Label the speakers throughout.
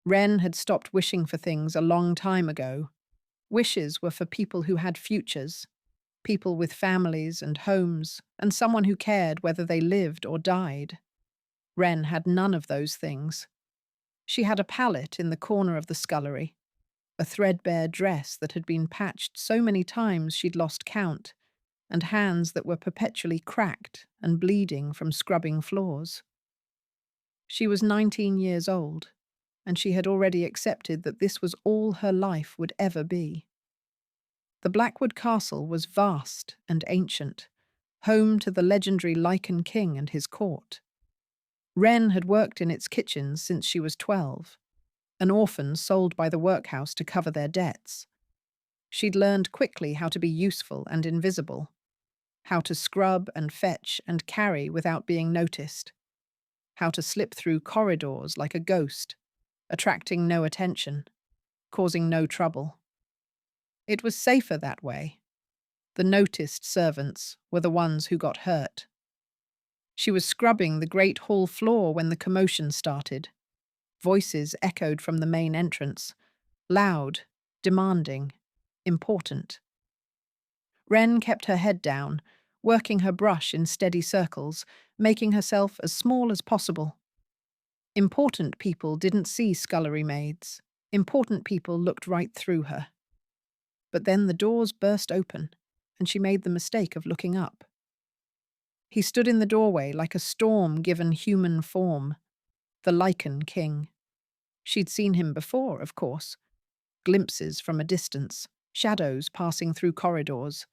Speaker 1: Wren had stopped wishing for things a long time ago. Wishes were for people who had futures, people with families and homes, and someone who cared whether they lived or died. Wren had none of those things. She had a pallet in the corner of the scullery, a threadbare dress that had been patched so many times she'd lost count, and hands that were perpetually cracked and bleeding from scrubbing floors. She was 19 years old, and she had already accepted that this was all her life would ever be. The Blackwood Castle was vast and ancient, home to the legendary Lycan king and his court. Wren had worked in its kitchens since she was 12, an orphan sold by the workhouse to cover their debts. She'd learned quickly how to be useful and invisible, how to scrub and fetch and carry without being noticed, how to slip through corridors like a ghost, attracting no attention, causing no trouble. It was safer that way. The noticed servants were the ones who got hurt. She was scrubbing the great hall floor when the commotion started. Voices echoed from the main entrance, loud, demanding, important. Wren kept her head down, working her brush in steady circles, making herself as small as possible. Important people didn't see scullery maids. Important people looked right through her. But then the doors burst open, and she made the mistake of looking up. He stood in the doorway like a storm given human form, the Lycan king. She'd seen him before, of course. Glimpses from a distance, shadows passing through corridors.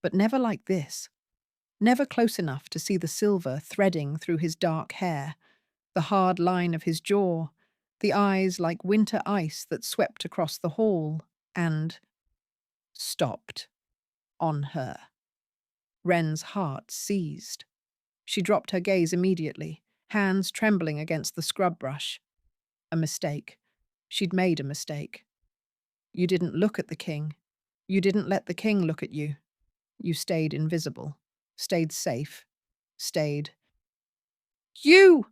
Speaker 1: But never like this. Never close enough to see the silver threading through his dark hair, the hard line of his jaw, the eyes like winter ice that swept across the hall, and stopped on her. Wren's heart seized. She dropped her gaze immediately, hands trembling against the scrub brush. A mistake. She'd made a mistake. You didn't look at the king. You didn't let the king look at you. You stayed invisible, stayed safe, stayed. You!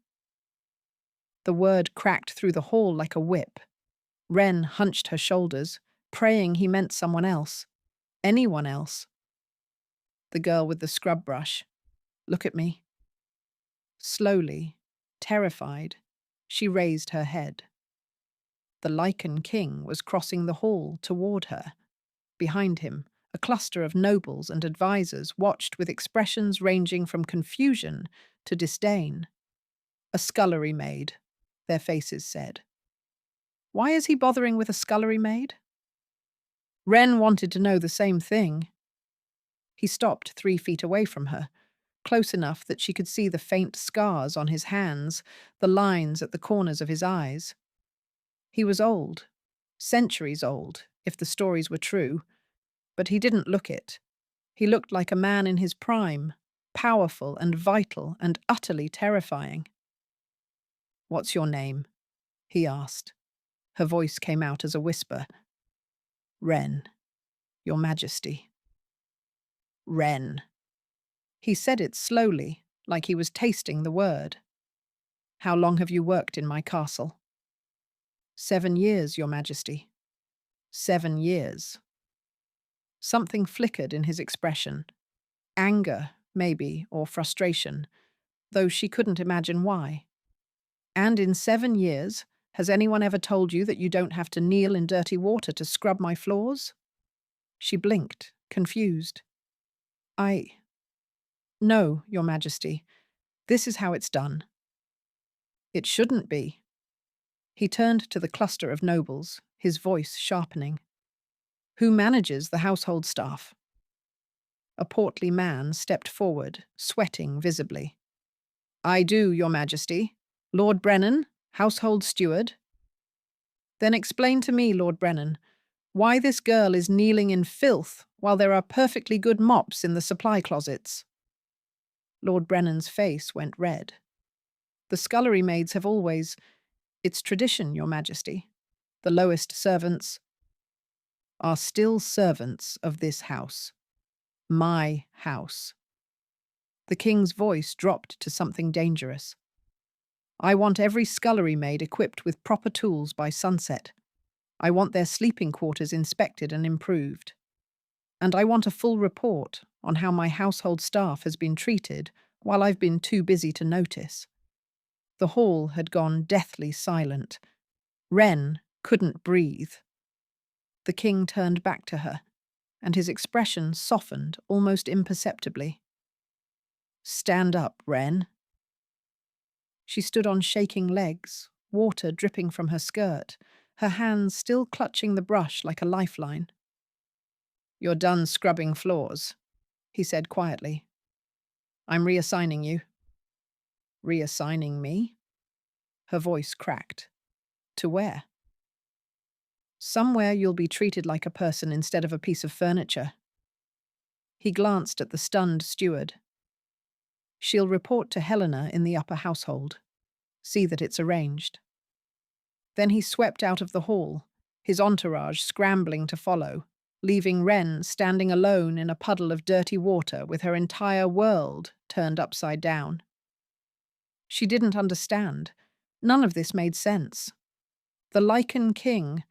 Speaker 1: The word cracked through the hall like a whip. Wren hunched her shoulders, praying he meant someone else. Anyone else. The girl with the scrub brush. Look at me. Slowly, terrified, she raised her head. The Lycan king was crossing the hall toward her. Behind him, a cluster of nobles and advisers watched with expressions ranging from confusion to disdain. A scullery maid, their faces said. Why is he bothering with a scullery maid? Wren wanted to know the same thing. He stopped 3 feet away from her, close enough that she could see the faint scars on his hands, the lines at the corners of his eyes. He was old, centuries old, if the stories were true, but he didn't look it. He looked like a man in his prime, powerful and vital and utterly terrifying. What's your name? He asked. Her voice came out as a whisper. Wren, Your Majesty. Wren. He said it slowly, like he was tasting the word. How long have you worked in my castle? 7 years, Your Majesty. 7 years. Something flickered in his expression. Anger, maybe, or frustration, though she couldn't imagine why. And in 7 years, has anyone ever told you that you don't have to kneel in dirty water to scrub my floors? She blinked, confused. No, Your Majesty. This is how it's done. It shouldn't be. He turned to the cluster of nobles, his voice sharpening. Who manages the household staff? A portly man stepped forward, sweating visibly. I do, Your Majesty. Lord Brennan, household steward. Then explain to me, Lord Brennan, why this girl is kneeling in filth while there are perfectly good mops in the supply closets. Lord Brennan's face went red. The scullery maids have always... It's tradition, Your Majesty. The lowest servants are still servants of this house. My house. The king's voice dropped to something dangerous. I want every scullery maid equipped with proper tools by sunset. I want their sleeping quarters inspected and improved. And I want a full report on how my household staff has been treated while I've been too busy to notice. The hall had gone deathly silent. Wren couldn't breathe. The king turned back to her, and his expression softened almost imperceptibly. "Stand up, Wren." She stood on shaking legs, water dripping from her skirt, her hands still clutching the brush like a lifeline. "You're done scrubbing floors," he said quietly. "I'm reassigning you." "Reassigning me?" Her voice cracked. "To where?" "Somewhere you'll be treated like a person instead of a piece of furniture." He glanced at the stunned steward. "She'll report to Helena in the upper household. See that it's arranged." Then he swept out of the hall, his entourage scrambling to follow, leaving Wren standing alone in a puddle of dirty water with her entire world turned upside down. She didn't understand. None of this made sense. The Lycan king,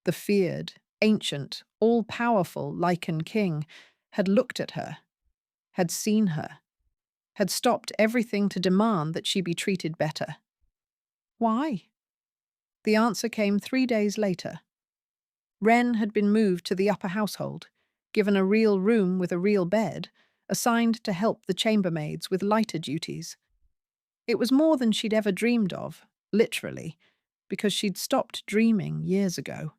Speaker 1: the feared, ancient, all-powerful Lycan king, had looked at her, had seen her, had stopped everything to demand that she be treated better. Why? The answer came 3 days later. Wren had been moved to the upper household, given a real room with a real bed, assigned to help the chambermaids with lighter duties. It was more than she'd ever dreamed of, literally, because she'd stopped dreaming years ago.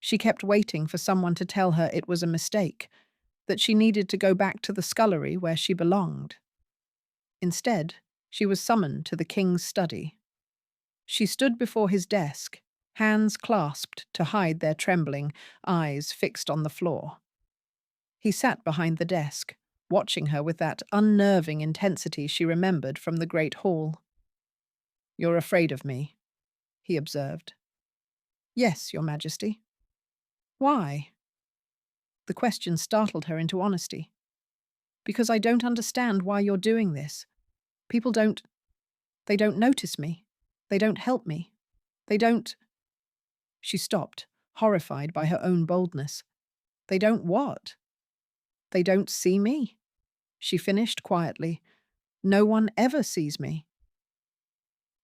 Speaker 1: She kept waiting for someone to tell her it was a mistake, that she needed to go back to the scullery where she belonged. Instead, she was summoned to the king's study. She stood before his desk, hands clasped to hide their trembling, eyes fixed on the floor. He sat behind the desk, watching her with that unnerving intensity she remembered from the great hall. "You're afraid of me," he observed. "Yes, Your Majesty." "Why?" The question startled her into honesty. "Because I don't understand why you're doing this. People they don't notice me. They don't help me. They don't—" She stopped, horrified by her own boldness. "They don't what?" "They don't see me," she finished quietly. "No one ever sees me."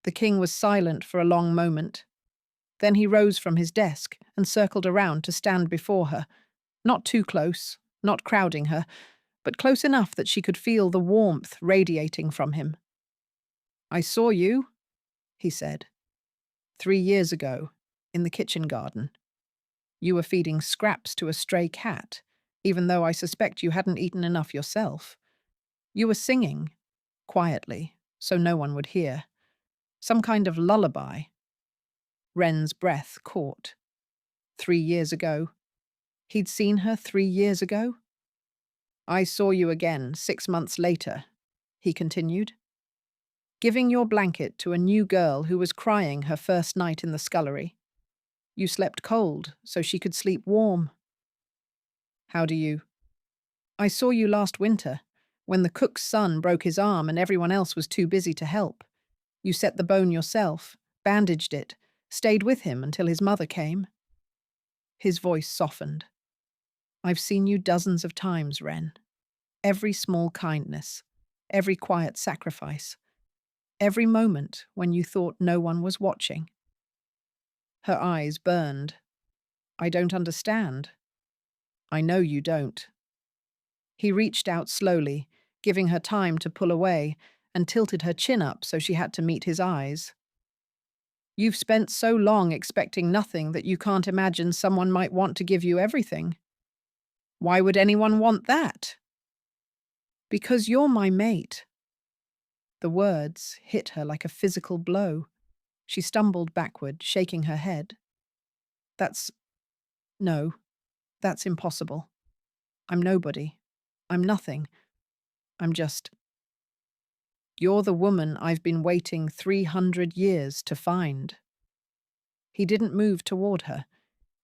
Speaker 1: The king was silent for a long moment. Then he rose from his desk and circled around to stand before her, not too close, not crowding her, but close enough that she could feel the warmth radiating from him. "I saw you," he said, 3 years ago, in the kitchen garden. You were feeding scraps to a stray cat, even though I suspect you hadn't eaten enough yourself. You were singing, quietly, so no one would hear. Some kind of lullaby. Wren's breath caught. 3 years ago. He'd seen her 3 years ago? "I saw you again 6 months later," he continued. "Giving your blanket to a new girl who was crying her first night in the scullery. You slept cold, so she could sleep warm." "How do you—" "I saw you last winter, when the cook's son broke his arm and everyone else was too busy to help. You set the bone yourself, bandaged it, stayed with him until his mother came." His voice softened. "I've seen you dozens of times, Wren. Every small kindness, every quiet sacrifice, every moment when you thought no one was watching." Her eyes burned. "I don't understand." "I know you don't." He reached out slowly, giving her time to pull away, and tilted her chin up so she had to meet his eyes. "You've spent so long expecting nothing that you can't imagine someone might want to give you everything." "Why would anyone want that?" "Because you're my mate." The words hit her like a physical blow. She stumbled backward, shaking her head. No, that's impossible. I'm nobody. I'm nothing. I'm just—" "You're the woman I've been waiting 300 years to find." He didn't move toward her,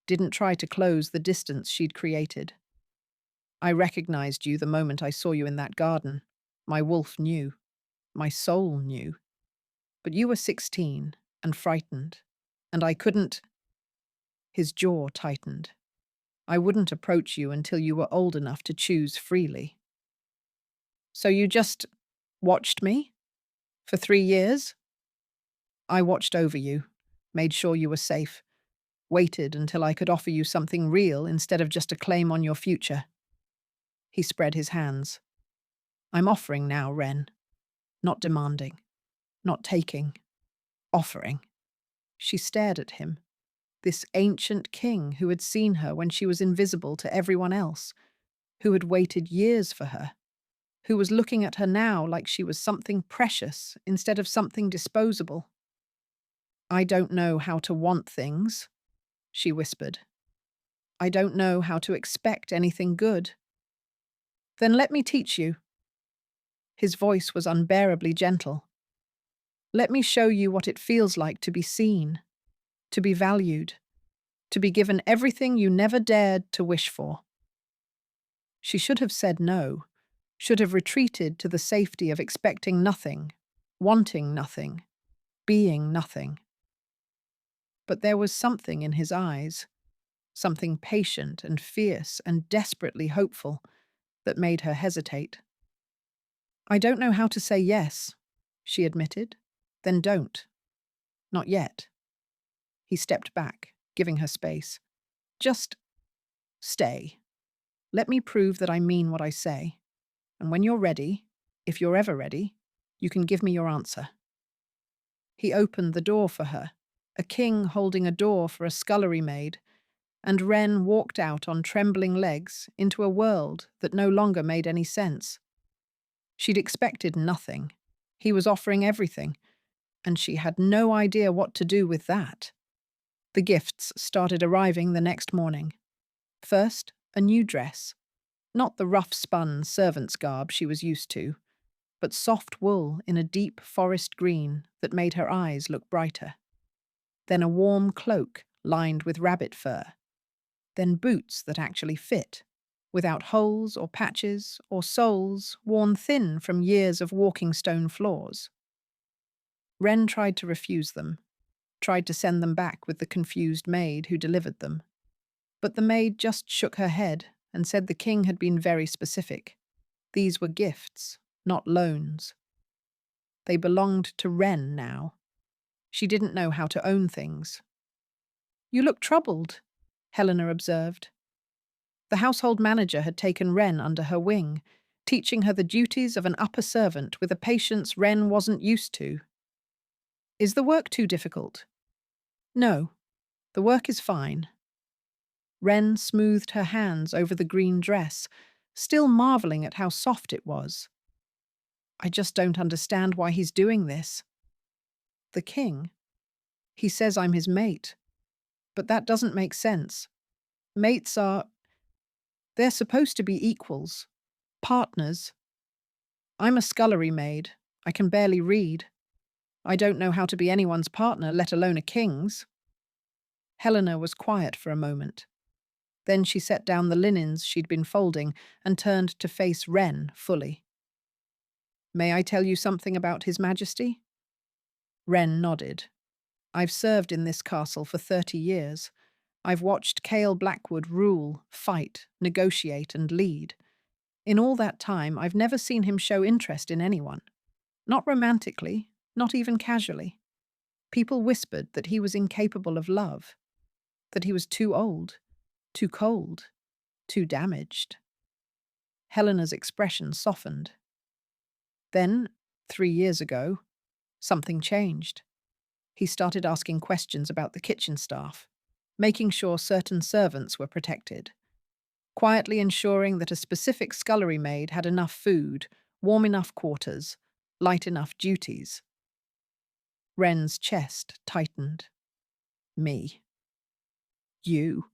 Speaker 1: didn't try to close the distance she'd created. "I recognized you the moment I saw you in that garden. My wolf knew. My soul knew. But you were 16 and frightened, and I couldn't. His jaw tightened. I wouldn't approach you until you were old enough to choose freely. So you just watched me? For 3 years? I watched over you, made sure you were safe, waited until I could offer you something real instead of just a claim on your future. He spread his hands. I'm offering now, Ren. Not demanding. Not taking. Offering. She stared at him. This ancient king who had seen her when she was invisible to everyone else, who had waited years for her, who was looking at her now like she was something precious instead of something disposable. I don't know how to want things, she whispered. I don't know how to expect anything good. Then let me teach you. His voice was unbearably gentle. Let me show you what it feels like to be seen, to be valued, to be given everything you never dared to wish for. She should have said no, should have retreated to the safety of expecting nothing, wanting nothing, being nothing. But there was something in his eyes, something patient and fierce and desperately hopeful, that made her hesitate. I don't know how to say yes, she admitted. Then don't. Not yet. He stepped back, giving her space. Just stay. Let me prove that I mean what I say. And when you're ready, if you're ever ready, you can give me your answer. He opened the door for her, a king holding a door for a scullery maid, and Wren walked out on trembling legs into a world that no longer made any sense. She'd expected nothing. He was offering everything, and she had no idea what to do with that. The gifts started arriving the next morning. First, a new dress. Not the rough-spun servant's garb she was used to, but soft wool in a deep forest green that made her eyes look brighter. Then a warm cloak lined with rabbit fur. Then boots that actually fit, without holes or patches or soles worn thin from years of walking stone floors. Wren tried to refuse them, tried to send them back with the confused maid who delivered them. But the maid just shook her head and said the king had been very specific. These were gifts, not loans. They belonged to Wren now. She didn't know how to own things. You look troubled, Helena observed. The household manager had taken Wren under her wing, teaching her the duties of an upper servant with a patience Wren wasn't used to. Is the work too difficult? No, the work is fine. Wren smoothed her hands over the green dress, still marveling at how soft it was. I just don't understand why he's doing this. The king? He says I'm his mate. But that doesn't make sense. Mates are... They're supposed to be equals. Partners. I'm a scullery maid. I can barely read. I don't know how to be anyone's partner, let alone a king's. Helena was quiet for a moment. Then she set down the linens she'd been folding and turned to face Wren fully. May I tell you something about His Majesty? Wren nodded. I've served in this castle for 30 years. I've watched Cale Blackwood rule, fight, negotiate, and lead. In all that time, I've never seen him show interest in anyone. Not romantically, not even casually. People whispered that he was incapable of love, that he was too old, too cold, too damaged. Helena's expression softened. Then, 3 years ago, something changed. He started asking questions about the kitchen staff, making sure certain servants were protected, quietly ensuring that a specific scullery maid had enough food, warm enough quarters, light enough duties. Wren's chest tightened. Me. You.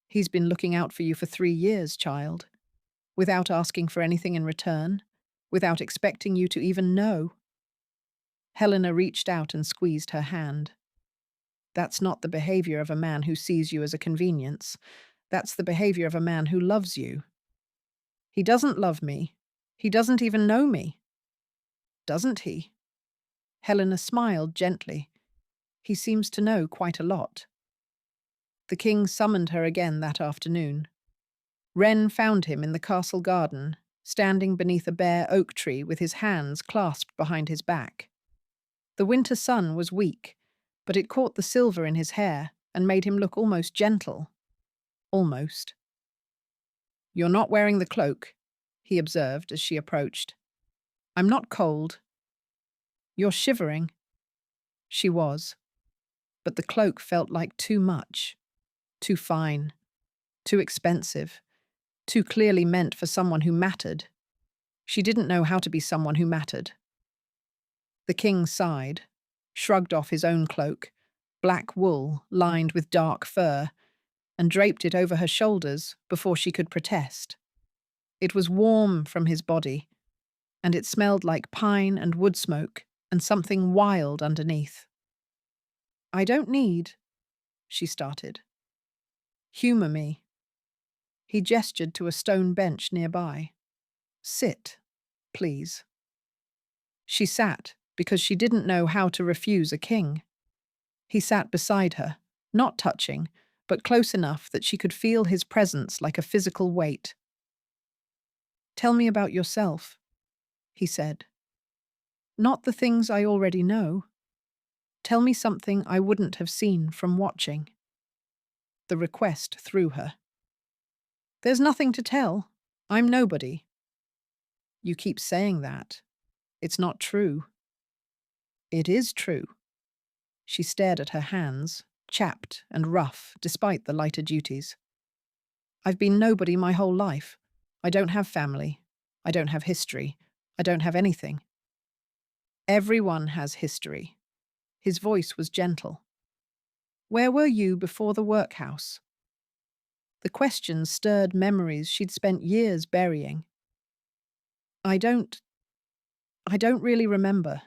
Speaker 1: He's been looking out for you for 3 years, child, without asking for anything in return, without expecting you to even know. Helena reached out and squeezed her hand. That's not the behavior of a man who sees you as a convenience. That's the behavior of a man who loves you. He doesn't love me. He doesn't even know me. Doesn't he? Helena smiled gently. He seems to know quite a lot. The king summoned her again that afternoon. Wren found him in the castle garden, standing beneath a bare oak tree with his hands clasped behind his back. The winter sun was weak, but it caught the silver in his hair and made him look almost gentle. Almost. "You're not wearing the cloak," he observed as she approached. "I'm not cold." "You're shivering." She was, but the cloak felt like too much, too fine, too expensive, too clearly meant for someone who mattered. She didn't know how to be someone who mattered. The king sighed, shrugged off his own cloak, black wool lined with dark fur, and draped it over her shoulders before she could protest. It was warm from his body, and it smelled like pine and wood smoke and something wild underneath. "I don't need," she started. "Humour me." He gestured to a stone bench nearby. "Sit, please." She sat because she didn't know how to refuse a king. He sat beside her, not touching, but close enough that she could feel his presence like a physical weight. "Tell me about yourself," he said. "Not the things I already know. Tell me something I wouldn't have seen from watching." The request threw her. "There's nothing to tell. I'm nobody." "You keep saying that. It's not true." "It is true." She stared at her hands, chapped and rough despite the lighter duties. "I've been nobody my whole life. I don't have family. I don't have history. I don't have anything." "Everyone has history." His voice was gentle. "Where were you before the workhouse?" The question stirred memories she'd spent years burying. I don't really remember.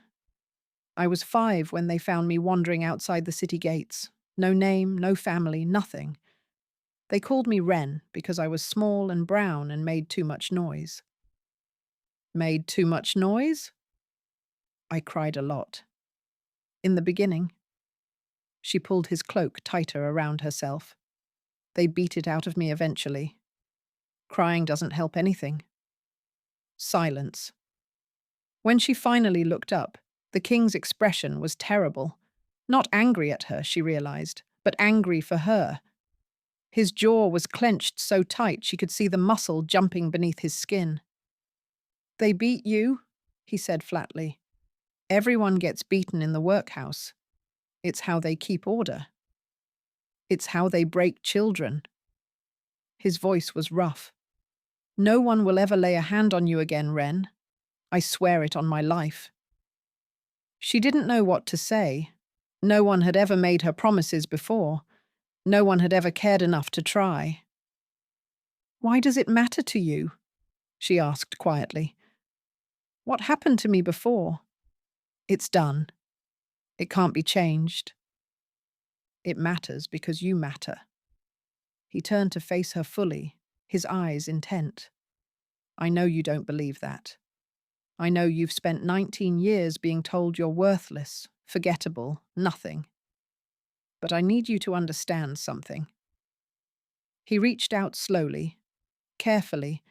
Speaker 1: I was 5 when they found me wandering outside the city gates. No name, no family, nothing. They called me Wren because I was small and brown and made too much noise." "Made too much noise?" "I cried a lot. In the beginning." She pulled his cloak tighter around herself. "They beat it out of me eventually. Crying doesn't help anything." Silence. When she finally looked up, the king's expression was terrible. Not angry at her, she realized, but angry for her. His jaw was clenched so tight she could see the muscle jumping beneath his skin. "They beat you?" he said flatly. "Everyone gets beaten in the workhouse. It's how they keep order. It's how they break children." His voice was rough. "No one will ever lay a hand on you again, Wren. I swear it on my life." She didn't know what to say. No one had ever made her promises before. No one had ever cared enough to try. "Why does it matter to you?" she asked quietly. "What happened to me before?" "It's done. It can't be changed." "It matters because you matter." He turned to face her fully, his eyes intent. "I know you don't believe that. I know you've spent 19 years being told you're worthless, forgettable, nothing. But I need you to understand something." He reached out slowly, carefully,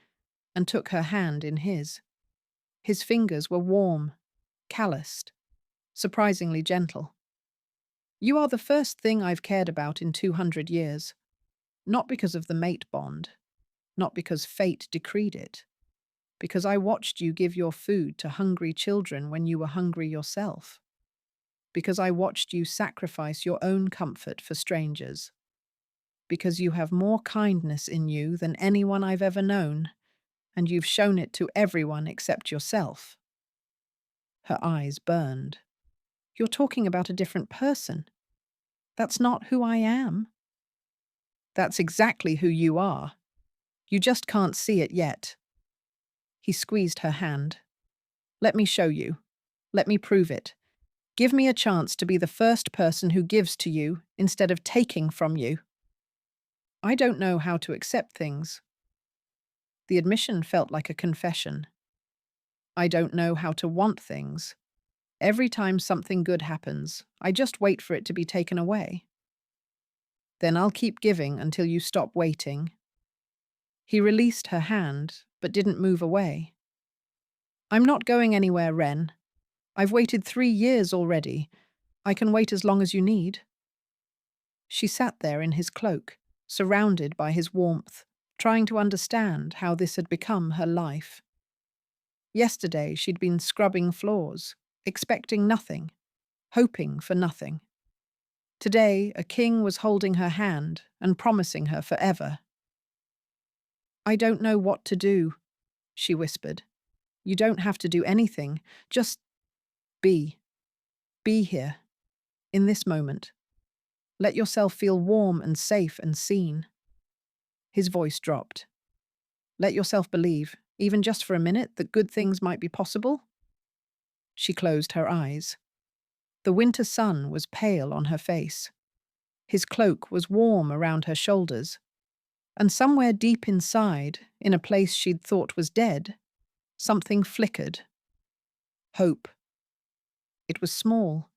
Speaker 1: and took her hand in his. His fingers were warm, calloused, surprisingly gentle. "You are the first thing I've cared about in 200 years. Not because of the mate bond, not because fate decreed it, because I watched you give your food to hungry children when you were hungry yourself. Because I watched you sacrifice your own comfort for strangers. Because you have more kindness in you than anyone I've ever known, and you've shown it to everyone except yourself." Her eyes burned. "You're talking about a different person. That's not who I am." "That's exactly who you are. You just can't see it yet." He squeezed her hand. "Let me show you. Let me prove it. Give me a chance to be the first person who gives to you instead of taking from you." "I don't know how to accept things." The admission felt like a confession. "I don't know how to want things." Every time something good happens, I just wait for it to be taken away. Then I'll keep giving until you stop waiting." He released her hand, but didn't move away. "I'm not going anywhere, Ren. I've waited 3 years already. I can wait as long as you need." She sat there in his cloak, surrounded by his warmth, trying to understand how this had become her life. Yesterday she'd been scrubbing floors, expecting nothing, hoping for nothing. Today a king was holding her hand and promising her forever. "I don't know what to do," she whispered. "You don't have to do anything. Just be. Be here. In this moment. Let yourself feel warm and safe and seen." His voice dropped. "Let yourself believe, even just for a minute, that good things might be possible." She closed her eyes. The winter sun was pale on her face. His cloak was warm around her shoulders. And somewhere deep inside, in a place she'd thought was dead, something flickered. Hope. It was small,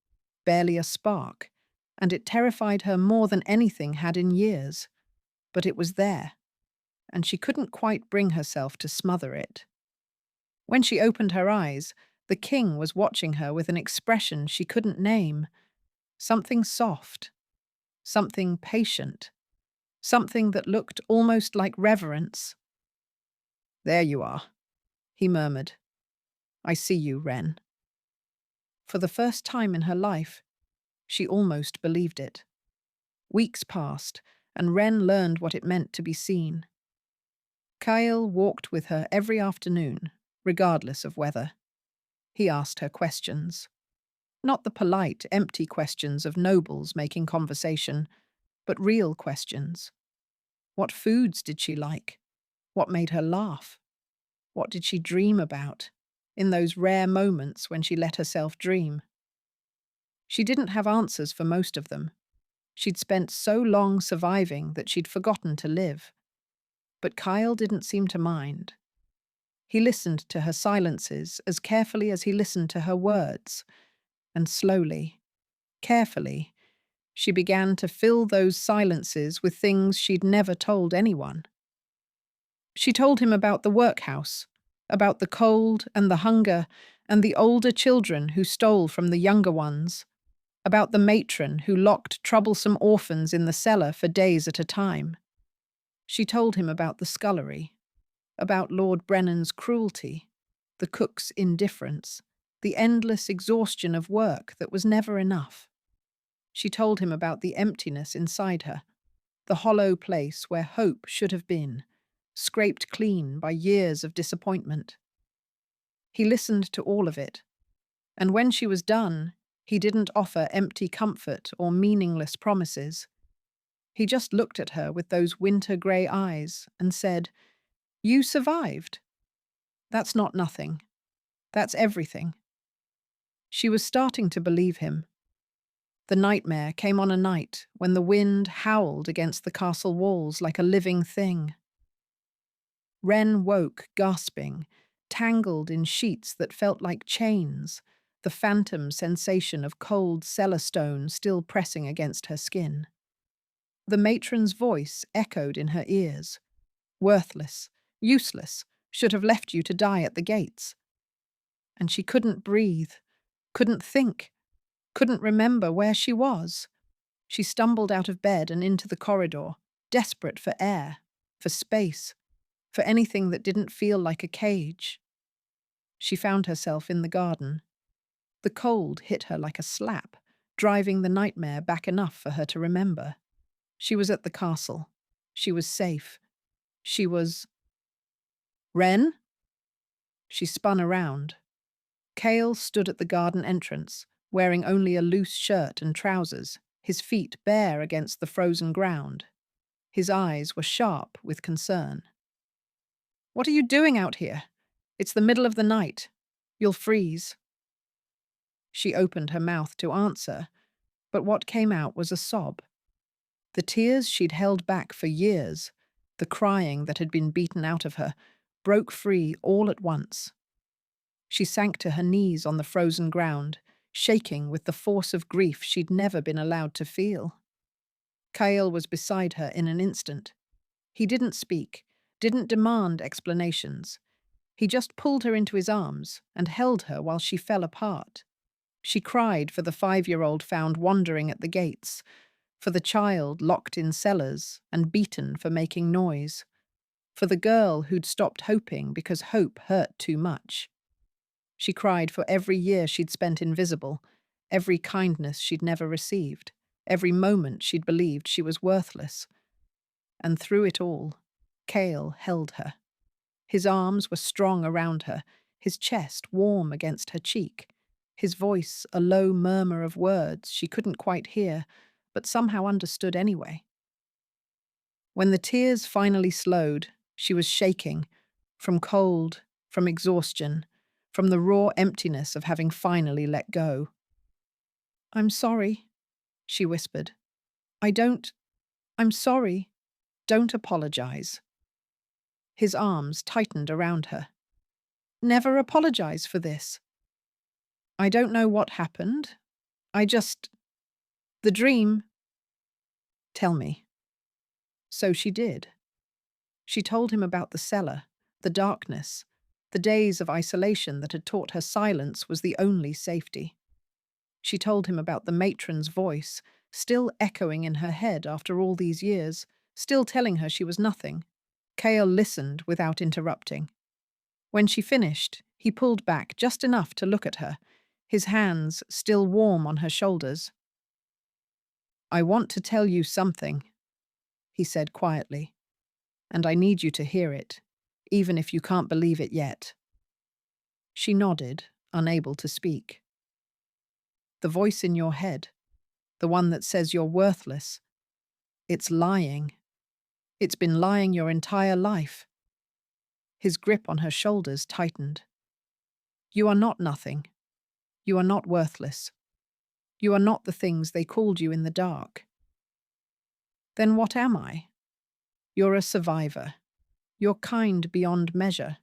Speaker 1: barely a spark, and it terrified her more than anything had in years. But it was there, and she couldn't quite bring herself to smother it. When she opened her eyes, the king was watching her with an expression she couldn't name. Something soft, something patient, something that looked almost like reverence. "There you are," he murmured. "I see you, Ren." For the first time in her life, she almost believed it. Weeks passed, and Ren learned what it meant to be seen. Kyle walked with her every afternoon, regardless of weather. He asked her questions. Not the polite, empty questions of nobles making conversation, but real questions. What foods did she like? What made her laugh? What did she dream about, in those rare moments when she let herself dream? She didn't have answers for most of them. She'd spent so long surviving that she'd forgotten to live. But Kyle didn't seem to mind. He listened to her silences as carefully as he listened to her words, and slowly, carefully, she began to fill those silences with things she'd never told anyone. She told him about the workhouse, about the cold and the hunger and the older children who stole from the younger ones, about the matron who locked troublesome orphans in the cellar for days at a time. She told him about the scullery, about Lord Brennan's cruelty, the cook's indifference, the endless exhaustion of work that was never enough. She told him about the emptiness inside her, the hollow place where hope should have been, scraped clean by years of disappointment. He listened to all of it, and when she was done, he didn't offer empty comfort or meaningless promises. He just looked at her with those winter-grey eyes and said, "You survived. That's not nothing. That's everything." She was starting to believe him. The nightmare came on a night when the wind howled against the castle walls like a living thing. Ren woke, gasping, tangled in sheets that felt like chains, the phantom sensation of cold cellar stone still pressing against her skin. The matron's voice echoed in her ears. "Worthless, useless, should have left you to die at the gates." And she couldn't breathe, couldn't think, couldn't remember where she was. She stumbled out of bed and into the corridor, desperate for air, for space, for anything that didn't feel like a cage. She found herself in the garden. The cold hit her like a slap, driving the nightmare back enough for her to remember. She was at the castle. She was safe. She was... "Ren?" She spun around. Cale stood at the garden entrance, wearing only a loose shirt and trousers, his feet bare against the frozen ground. His eyes were sharp with concern. "What are you doing out here? It's the middle of the night. You'll freeze." She opened her mouth to answer, but what came out was a sob. The tears she'd held back for years, the crying that had been beaten out of her, broke free all at once. She sank to her knees on the frozen ground, shaking with the force of grief she'd never been allowed to feel. Kyle was beside her in an instant. He didn't speak, didn't demand explanations. He just pulled her into his arms and held her while she fell apart. She cried for the 5-year-old found wandering at the gates, for the child locked in cellars and beaten for making noise, for the girl who'd stopped hoping because hope hurt too much. She cried for every year she'd spent invisible, every kindness she'd never received, every moment she'd believed she was worthless. And through it all, Cale held her. His arms were strong around her, his chest warm against her cheek, his voice a low murmur of words she couldn't quite hear, but somehow understood anyway. When the tears finally slowed, she was shaking, from cold, from exhaustion, from the raw emptiness of having finally let go. "I'm sorry," she whispered. I'm sorry. Don't apologize." His arms tightened around her. "Never apologize for this. I don't know what happened. The dream." "Tell me." So she did. She told him about the cellar, the darkness, the days of isolation that had taught her silence was the only safety. She told him about the matron's voice, still echoing in her head after all these years, still telling her she was nothing. Cale listened without interrupting. When she finished, he pulled back just enough to look at her, his hands still warm on her shoulders. "I want to tell you something," he said quietly, "and I need you to hear it, even if you can't believe it yet." She nodded, unable to speak. "The voice in your head, the one that says you're worthless, it's lying. It's been lying your entire life." His grip on her shoulders tightened. "You are not nothing. You are not worthless. You are not the things they called you in the dark." "Then what am I?" "You're a survivor. You're kind beyond measure.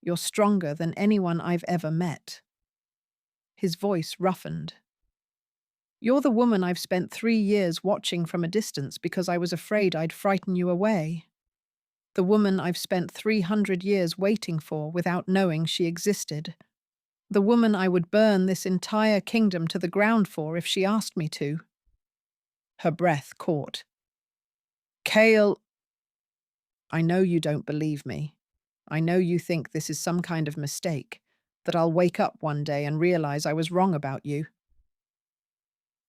Speaker 1: You're stronger than anyone I've ever met." His voice roughened. "You're the woman I've spent 3 years watching from a distance because I was afraid I'd frighten you away. The woman I've spent 300 years waiting for without knowing she existed. The woman I would burn this entire kingdom to the ground for if she asked me to." Her breath caught. "Cale, I know you don't believe me. I know you think this is some kind of mistake, that I'll wake up one day and realize I was wrong about you."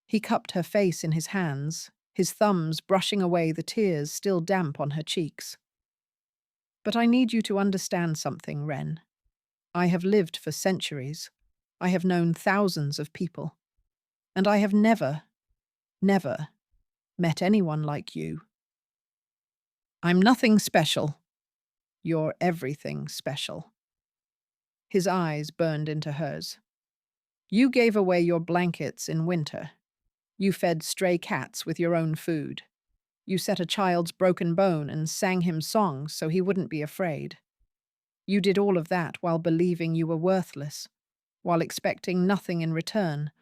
Speaker 1: He cupped her face in his hands, his thumbs brushing away the tears still damp on her cheeks. "But I need you to understand something, Wren. I have lived for centuries. I have known thousands of people. And I have never met anyone like you. I'm nothing special. You're everything special." His eyes burned into hers. "You gave away your blankets in winter. You fed stray cats with your own food. You set a child's broken bone and sang him songs so he wouldn't be afraid. You did all of that while believing you were worthless, while expecting nothing in return,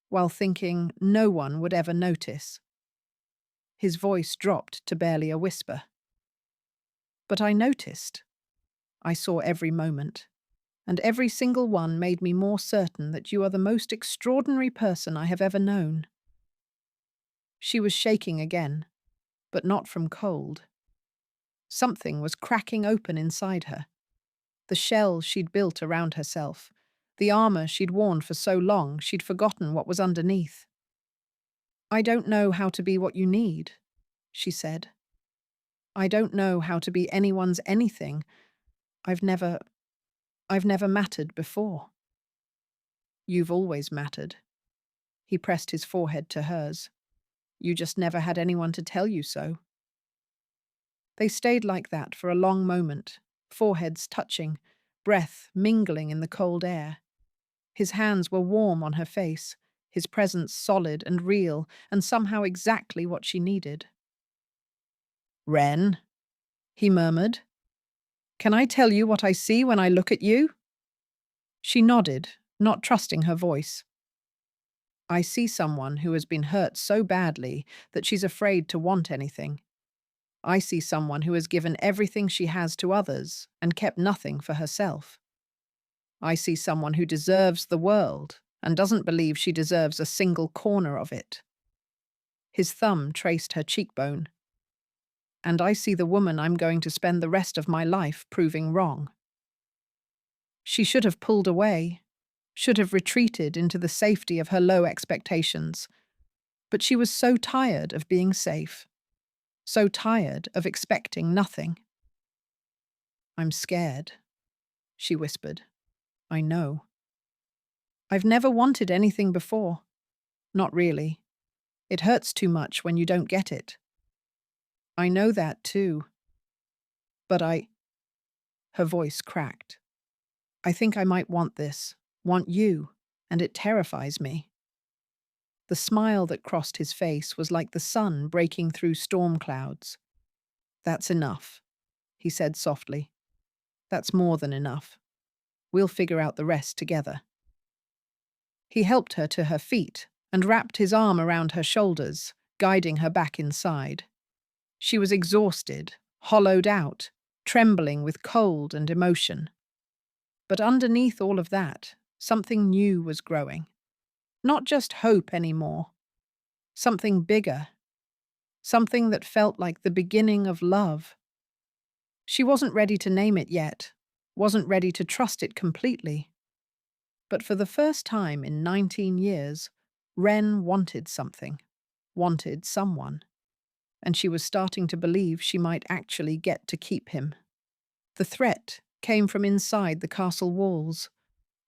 Speaker 1: while thinking no one would ever notice." His voice dropped to barely a whisper. "But I noticed. I saw every moment, and every single one made me more certain that you are the most extraordinary person I have ever known." She was shaking again, but not from cold. Something was cracking open inside her. The shell she'd built around herself, the armor she'd worn for so long she'd forgotten what was underneath. "I don't know how to be what you need," she said. "I don't know how to be anyone's anything. I've never mattered before." "You've always mattered." He pressed his forehead to hers. "You just never had anyone to tell you so." They stayed like that for a long moment, foreheads touching, breath mingling in the cold air. His hands were warm on her face, his presence solid and real, and somehow exactly what she needed. "Wren," he murmured, "can I tell you what I see when I look at you?" She nodded, not trusting her voice. I see someone who has been hurt so badly that she's afraid to want anything. I see someone who has given everything she has to others and kept nothing for herself. I see someone who deserves the world and doesn't believe she deserves a single corner of it. His thumb traced her cheekbone. And I see the woman I'm going to spend the rest of my life proving wrong. She should have pulled away, should have retreated into the safety of her low expectations. But she was so tired of being safe, so tired of expecting nothing. "I'm scared," she whispered. "I know. I've never wanted anything before. Not really. It hurts too much when you don't get it. I know that too. But Her voice cracked. "I think I might want this, want you, and it terrifies me." The smile that crossed his face was like the sun breaking through storm clouds. "That's enough," he said softly. "That's more than enough. We'll figure out the rest together." He helped her to her feet and wrapped his arm around her shoulders, guiding her back inside. She was exhausted, hollowed out, trembling with cold and emotion. But underneath all of that, something new was growing. Not just hope anymore. Something bigger. Something that felt like the beginning of love. She wasn't ready to name it yet, wasn't ready to trust it completely. But for the first time in 19 years, Ren wanted something, wanted someone. And she was starting to believe she might actually get to keep him. The threat came from inside the castle walls.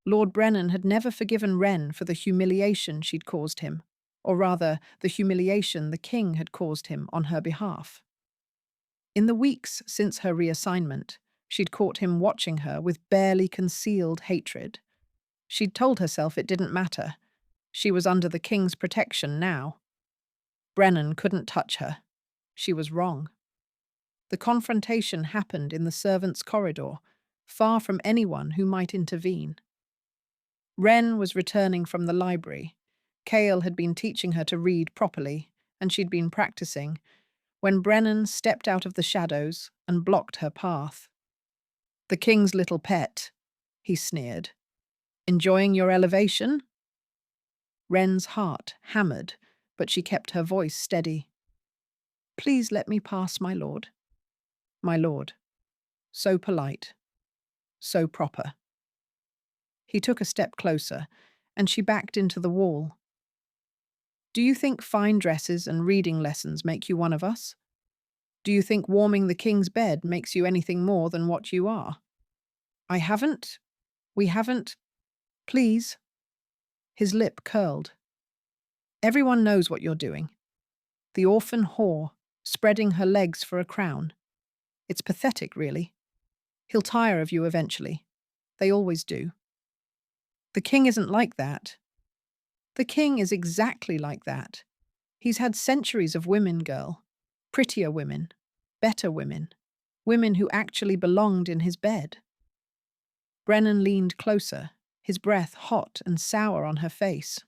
Speaker 1: Lord Brennan had never forgiven Ren for the humiliation she'd caused him, or rather, the humiliation the king had caused him on her behalf. In the weeks since her reassignment, she'd caught him watching her with barely concealed hatred. She'd told herself it didn't matter. She was under the king's protection now. Brennan couldn't touch her. She was wrong. The confrontation happened in the servants' corridor, far from anyone who might intervene. Ren was returning from the library. Cale had been teaching her to read properly, and she'd been practicing, when Brennan stepped out of the shadows and blocked her path. "The king's little pet," he sneered. "Enjoying your elevation?" Ren's heart hammered, but she kept her voice steady. "Please let me pass, my lord." "My lord." So polite. So proper. He took a step closer, and she backed into the wall. "Do you think fine dresses and reading lessons make you one of us? Do you think warming the king's bed makes you anything more than what you are?" We haven't. Please." His lip curled. "Everyone knows what you're doing. The orphan whore, spreading her legs for a crown. It's pathetic, really. He'll tire of you eventually. They always do." "The king isn't like that." "The king is exactly like that. He's had centuries of women, girl. Prettier women. Better women. Women who actually belonged in his bed." Brennan leaned closer, his breath hot and sour on her face.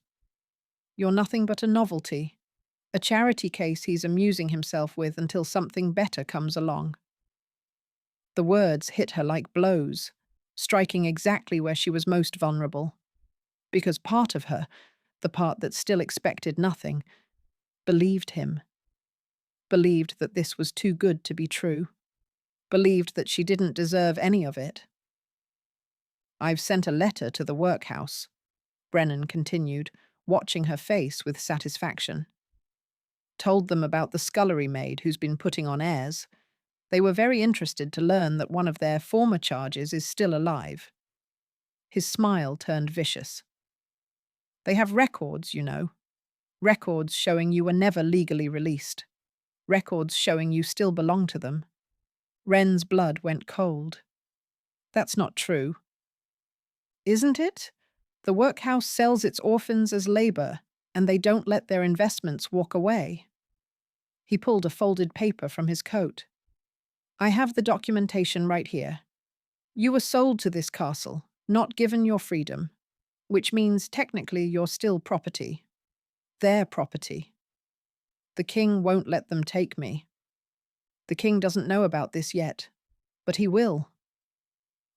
Speaker 1: "You're nothing but a novelty. A charity case he's amusing himself with until something better comes along." The words hit her like blows, striking exactly where she was most vulnerable. Because part of her, the part that still expected nothing, believed him. Believed that this was too good to be true. Believed that she didn't deserve any of it. "I've sent a letter to the workhouse," Brennan continued, watching her face with satisfaction. "Told them about the scullery maid who's been putting on airs. They were very interested to learn that one of their former charges is still alive." His smile turned vicious. "They have records, you know. Records showing you were never legally released. Records showing you still belong to them." Ren's blood went cold. "That's not true." "Isn't it? The workhouse sells its orphans as labor, and they don't let their investments walk away." He pulled a folded paper from his coat. "I have the documentation right here. You were sold to this castle, not given your freedom, which means technically you're still property. Their property. The king won't let them take me. The king doesn't know about this yet, but he will.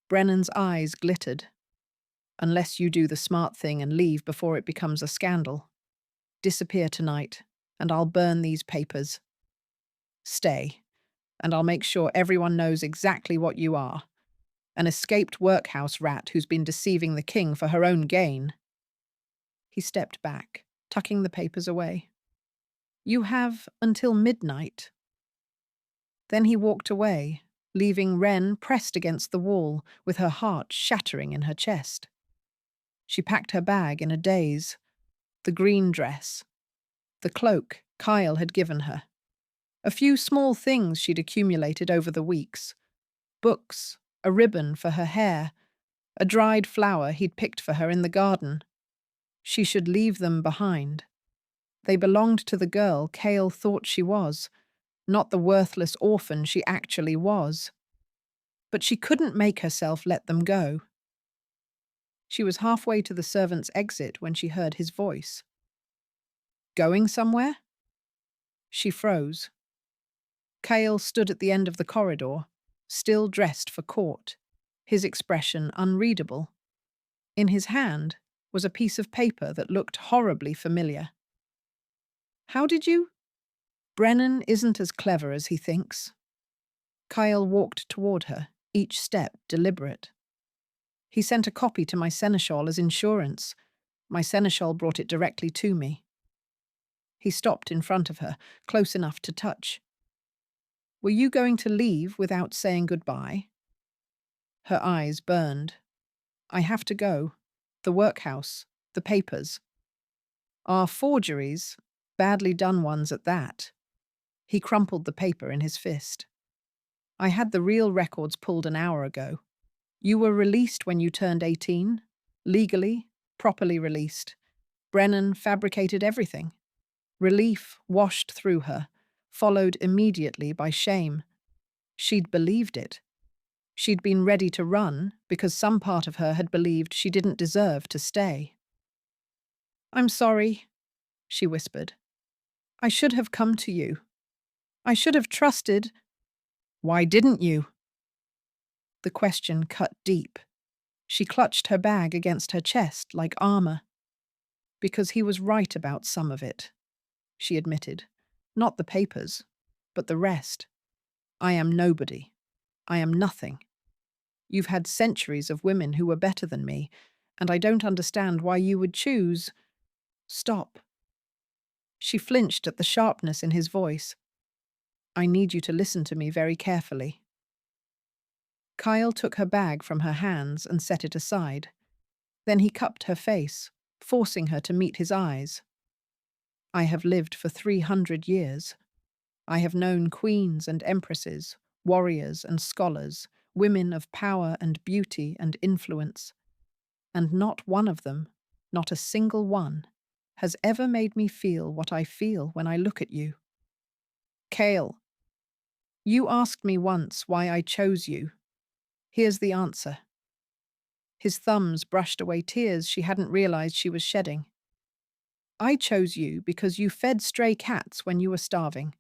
Speaker 1: Brennan's eyes glittered. Unless you do the smart thing and leave before it becomes a scandal. Disappear tonight, and I'll burn these papers. Stay, and I'll make sure everyone knows exactly what you are. An escaped workhouse rat who's been deceiving the king for her own gain. He stepped back, tucking the papers away. You have until midnight. Then he walked away, leaving Wren pressed against the wall, with her heart shattering in her chest. She packed her bag in a daze. The green dress. The cloak Kyle had given her. A few small things she'd accumulated over the weeks. Books, a ribbon for her hair, a dried flower he'd picked for her in the garden. She should leave them behind. They belonged to the girl Cale thought she was, not the worthless orphan she actually was. But she couldn't make herself let them go. She was halfway to the servant's exit when she heard his voice. Going somewhere? She froze. Cale stood at the end of the corridor, still dressed for court, his expression unreadable. In his hand was a piece of paper that looked horribly familiar. How did you? Brennan isn't as clever as he thinks. Kyle walked toward her, each step deliberate. He sent a copy to my seneschal as insurance. My seneschal brought it directly to me. He stopped in front of her, close enough to touch. Were you going to leave without saying goodbye? Her eyes burned. I have to go. The workhouse, the papers. Are forgeries, badly done ones at that. He crumpled the paper in his fist. I had the real records pulled an hour ago. You were released when you turned 18, legally, properly released. Brennan fabricated everything. Relief washed through her, followed immediately by shame. She'd believed it. She'd been ready to run because some part of her had believed she didn't deserve to stay. I'm sorry, she whispered. I should have come to you. I should have trusted. Why didn't you? The question cut deep. She clutched her bag against her chest like armor. Because he was right about some of it, she admitted. Not the papers, but the rest. I am nobody. I am nothing. You've had centuries of women who were better than me, and I don't understand why you would choose. Stop. She flinched at the sharpness in his voice. I need you to listen to me very carefully. Kyle took her bag from her hands and set it aside. Then he cupped her face, forcing her to meet his eyes. I have lived for 300 years. I have known queens and empresses, warriors and scholars, women of power and beauty and influence. And not one of them, not a single one, has ever made me feel what I feel when I look at you. Cale, you asked me once why I chose you. Here's the answer. His thumbs brushed away tears she hadn't realized she was shedding. I chose you because you fed stray cats when you were starving,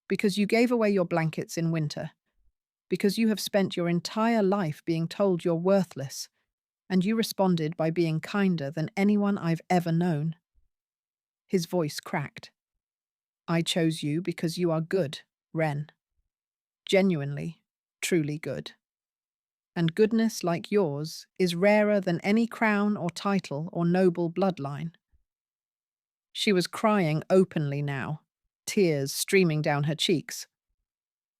Speaker 1: because you gave away your blankets in winter, because you have spent your entire life being told you're worthless, and you responded by being kinder than anyone I've ever known. His voice cracked. I chose you because you are good, Wren. Genuinely, truly good. And goodness like yours is rarer than any crown or title or noble bloodline. She was crying openly now, tears streaming down her cheeks.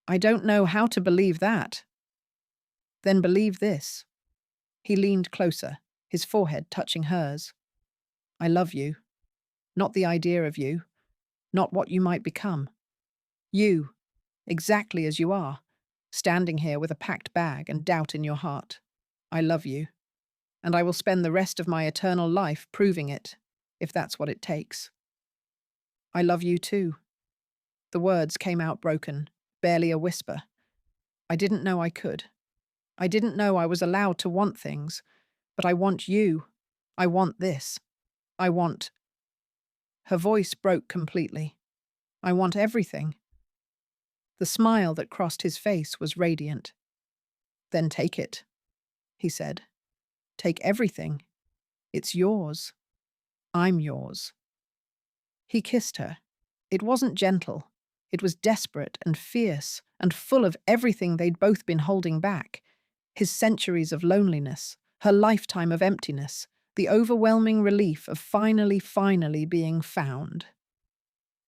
Speaker 1: I don't know how to believe that. Then believe this. He leaned closer, his forehead touching hers. I love you. Not the idea of you. Not what you might become. You, exactly as you are, standing here with a packed bag and doubt in your heart. I love you. And I will spend the rest of my eternal life proving it, if that's what it takes. I love you too. The words came out broken, barely a whisper. I didn't know I could. I didn't know I was allowed to want things, but I want you. I want this. I want... Her voice broke completely. I want everything. The smile that crossed his face was radiant. Then take it, he said. Take everything. It's yours. I'm yours. He kissed her. It wasn't gentle. It was desperate and fierce and full of everything they'd both been holding back. His centuries of loneliness, her lifetime of emptiness, the overwhelming relief of finally being found.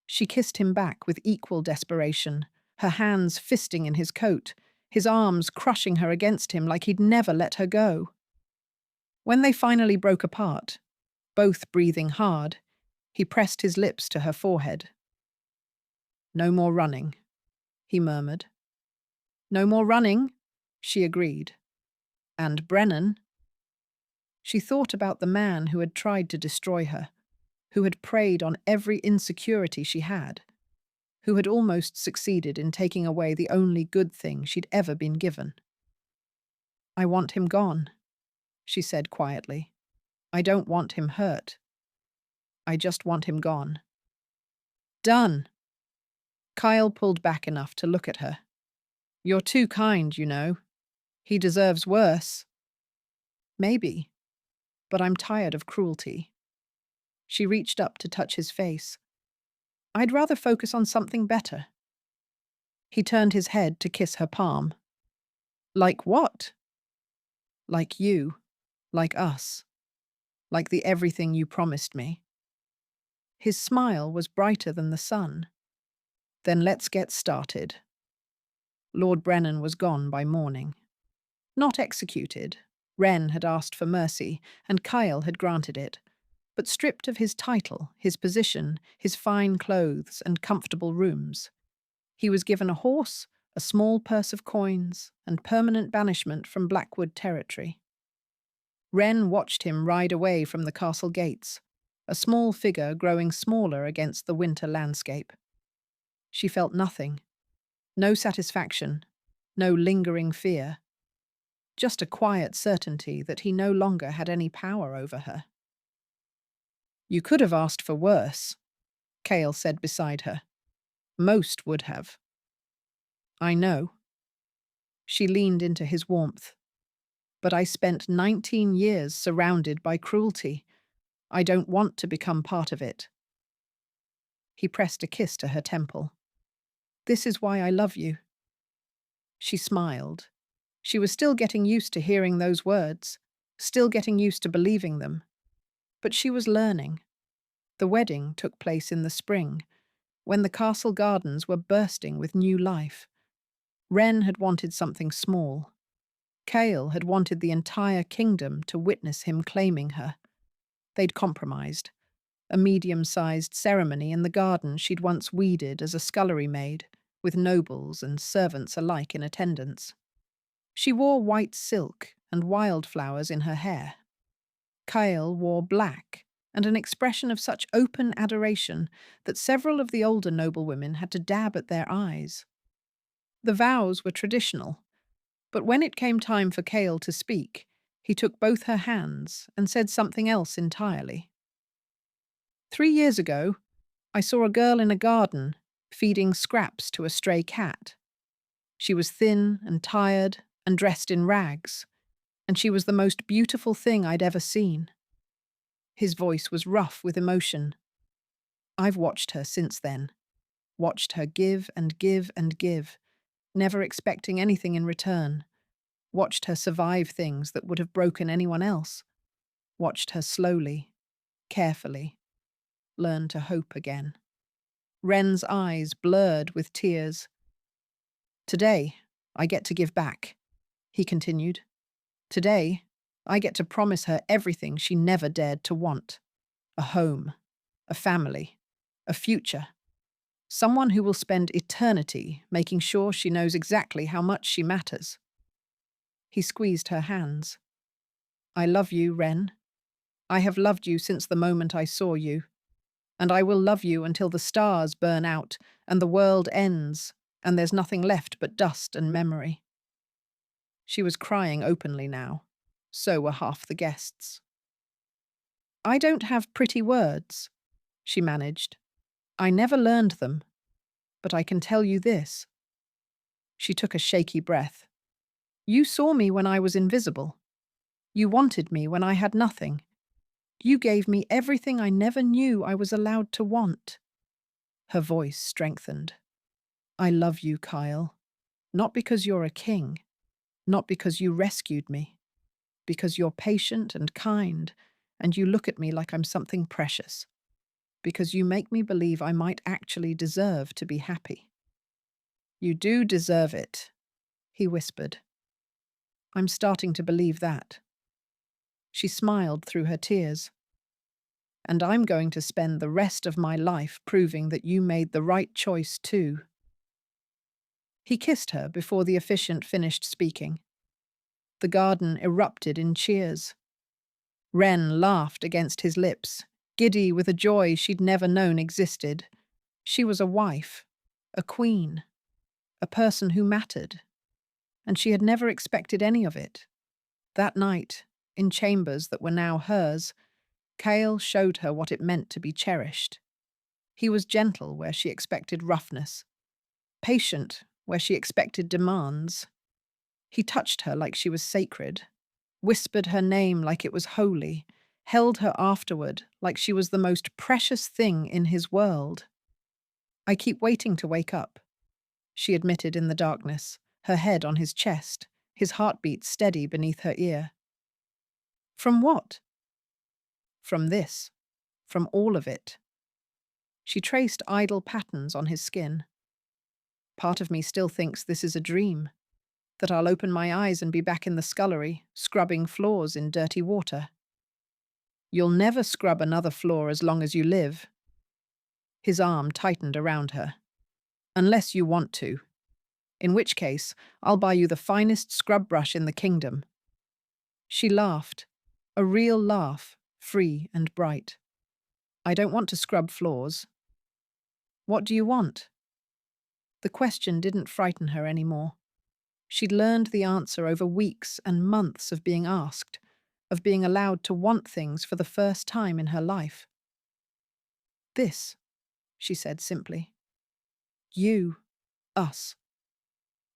Speaker 1: She kissed him back with equal desperation, her hands fisting in his coat, his arms crushing her against him like he'd never let her go. When they finally broke apart, both breathing hard, he pressed his lips to her forehead. "No more running," he murmured. "No more running," she agreed. "And Brennan?" She thought about the man who had tried to destroy her, who had preyed on every insecurity she had, who had almost succeeded in taking away the only good thing she'd ever been given. "I want him gone," she said quietly. "I don't want him hurt. I just want him gone." "Done." Kyle pulled back enough to look at her. "You're too kind, you know. He deserves worse." "Maybe, but I'm tired of cruelty." She reached up to touch his face. "I'd rather focus on something better." He turned his head to kiss her palm. "Like what?" "Like you. Like us. Like the everything you promised me." His smile was brighter than the sun. "Then let's get started." Lord Brennan was gone by morning. Not executed. Wren had asked for mercy, and Kyle had granted it. But stripped of his title, his position, his fine clothes, and comfortable rooms. He was given a horse, a small purse of coins, and permanent banishment from Blackwood territory. Wren watched him ride away from the castle gates, a small figure growing smaller against the winter landscape. She felt nothing. No satisfaction, no lingering fear. Just a quiet certainty that he no longer had any power over her. "You could have asked for worse," Cale said beside her. "Most would have." "I know." She leaned into his warmth. "But I spent 19 years surrounded by cruelty. I don't want to become part of it." He pressed a kiss to her temple. "This is why I love you." She smiled. She was still getting used to hearing those words, still getting used to believing them. But she was learning. The wedding took place in the spring, when the castle gardens were bursting with new life. Wren had wanted something small. Cale had wanted the entire kingdom to witness him claiming her. They'd compromised. A medium-sized ceremony in the garden she'd once weeded as a scullery maid, with nobles and servants alike in attendance. She wore white silk and wildflowers in her hair. Kyle wore black, and an expression of such open adoration that several of the older noblewomen had to dab at their eyes. The vows were traditional, but when it came time for Cale to speak, he took both her hands and said something else entirely. "3 years ago, I saw a girl in a garden feeding scraps to a stray cat. She was thin and tired and dressed in rags, and she was the most beautiful thing I'd ever seen." His voice was rough with emotion. "I've watched her since then. Watched her give and give and give, never expecting anything in return. Watched her survive things that would have broken anyone else. Watched her slowly, carefully, learn to hope again." Wren's eyes blurred with tears. "Today, I get to give back," he continued. "Today, I get to promise her everything she never dared to want. A home, a family, a future. Someone who will spend eternity making sure she knows exactly how much she matters." He squeezed her hands. "I love you, Wren. I have loved you since the moment I saw you. And I will love you until the stars burn out and the world ends and there's nothing left but dust and memory." She was crying openly now. So were half the guests. "I don't have pretty words," she managed. "I never learned them, but I can tell you this." She took a shaky breath. "You saw me when I was invisible. You wanted me when I had nothing. You gave me everything I never knew I was allowed to want." Her voice strengthened. "I love you, Kyle. Not because you're a king, not because you rescued me, because you're patient and kind, and you look at me like I'm something precious, because you make me believe I might actually deserve to be happy." "You do deserve it," he whispered. "I'm starting to believe that." She smiled through her tears. "And I'm going to spend the rest of my life proving that you made the right choice too." He kissed her before the officiant finished speaking. The garden erupted in cheers. Wren laughed against his lips, giddy with a joy she'd never known existed. She was a wife, a queen, a person who mattered, and she had never expected any of it. That night, in chambers that were now hers, Cale showed her what it meant to be cherished. He was gentle where she expected roughness, patient where she expected demands. He touched her like she was sacred, whispered her name like it was holy, held her afterward like she was the most precious thing in his world. "I keep waiting to wake up," she admitted in the darkness, her head on his chest, his heartbeat steady beneath her ear. "From what?" "From this. From all of it." She traced idle patterns on his skin. "Part of me still thinks this is a dream, that I'll open my eyes and be back in the scullery, scrubbing floors in dirty water." "You'll never scrub another floor as long as you live." His arm tightened around her. "Unless you want to. In which case, I'll buy you the finest scrub brush in the kingdom." She laughed, a real laugh, free and bright. "I don't want to scrub floors." "What do you want?" The question didn't frighten her anymore. She'd learned the answer over weeks and months of being asked, of being allowed to want things for the first time in her life. "This," she said simply. "You. Us.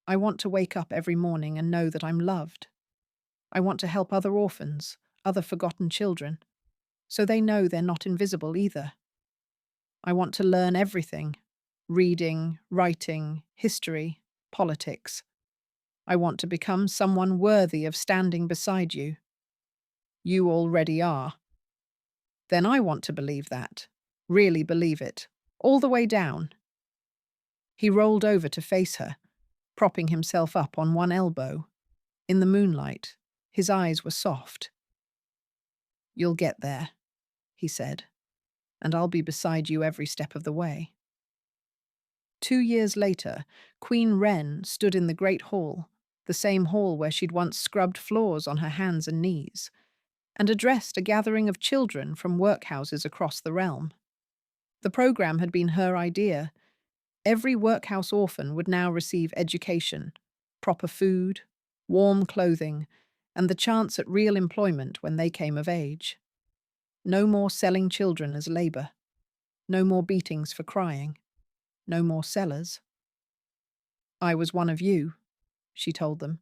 Speaker 1: I want to wake up every morning and know that I'm loved. I want to help other orphans, other forgotten children, so they know they're not invisible either. I want to learn everything: reading, writing, history, politics. I want to become someone worthy of standing beside you. You already are. Then I want to believe that, really believe it, all the way down." He rolled over to face her, propping himself up on one elbow. In the moonlight, his eyes were soft. "You'll get there," he said, "and I'll be beside you every step of the way." 2 years later, Queen Wren stood in the great hall, the same hall where she'd once scrubbed floors on her hands and knees, and addressed a gathering of children from workhouses across the realm. The program had been her idea. Every workhouse orphan would now receive education, proper food, warm clothing, and the chance at real employment when they came of age. No more selling children as labour. No more beatings for crying. No more sellers. "I was one of you," she told them.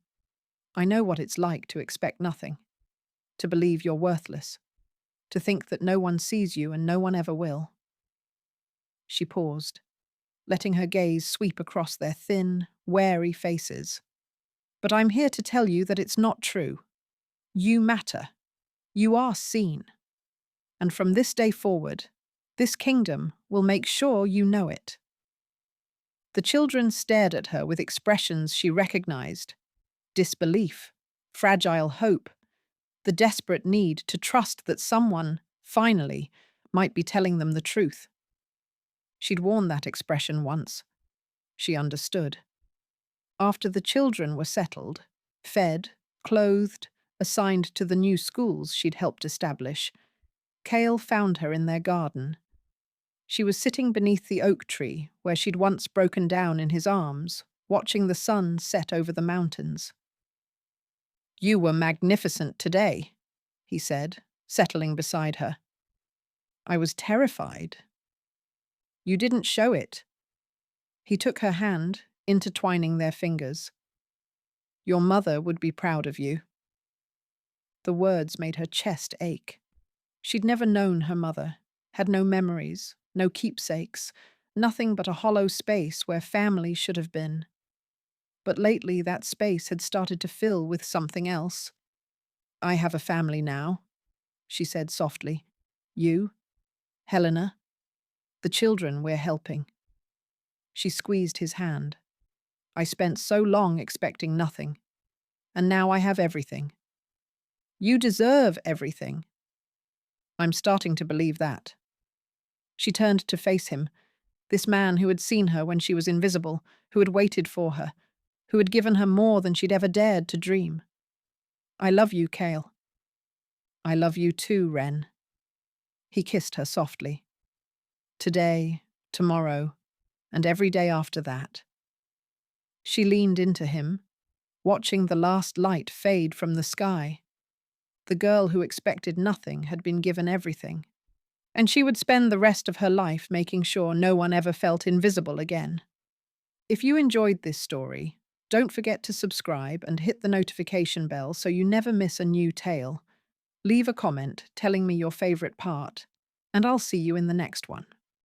Speaker 1: "I know what it's like to expect nothing, to believe you're worthless, to think that no one sees you and no one ever will." She paused, letting her gaze sweep across their thin, wary faces. "But I'm here to tell you that it's not true. You matter. You are seen. And from this day forward, this kingdom will make sure you know it." The children stared at her with expressions she recognized: disbelief, fragile hope, the desperate need to trust that someone, finally, might be telling them the truth. She'd worn that expression once. She understood. After the children were settled, fed, clothed, assigned to the new schools she'd helped establish, Cale found her in their garden. She was sitting beneath the oak tree where she'd once broken down in his arms, watching the sun set over the mountains. "You were magnificent today," he said, settling beside her. "I was terrified," You didn't show it. He took her hand, intertwining their fingers. Your mother would be proud of you. The words made her chest ache. She'd never known her mother, had no memories, no keepsakes, nothing but a hollow space where family should have been. But lately that space had started to fill with something else. I have a family now, she said softly. You, Helena, the children we're helping. She squeezed his hand. I spent so long expecting nothing, and now I have everything. You deserve everything. I'm starting to believe that. She turned to face him, this man who had seen her when she was invisible, who had waited for her, who had given her more than she'd ever dared to dream. I love you, Cale. I love you too, Wren. He kissed her softly. Today, tomorrow, and every day after that. She leaned into him, watching the last light fade from the sky. The girl who expected nothing had been given everything, and she would spend the rest of her life making sure no one ever felt invisible again. If you enjoyed this story, don't forget to subscribe and hit the notification bell so you never miss a new tale. Leave a comment telling me your favorite part, and I'll see you in the next one.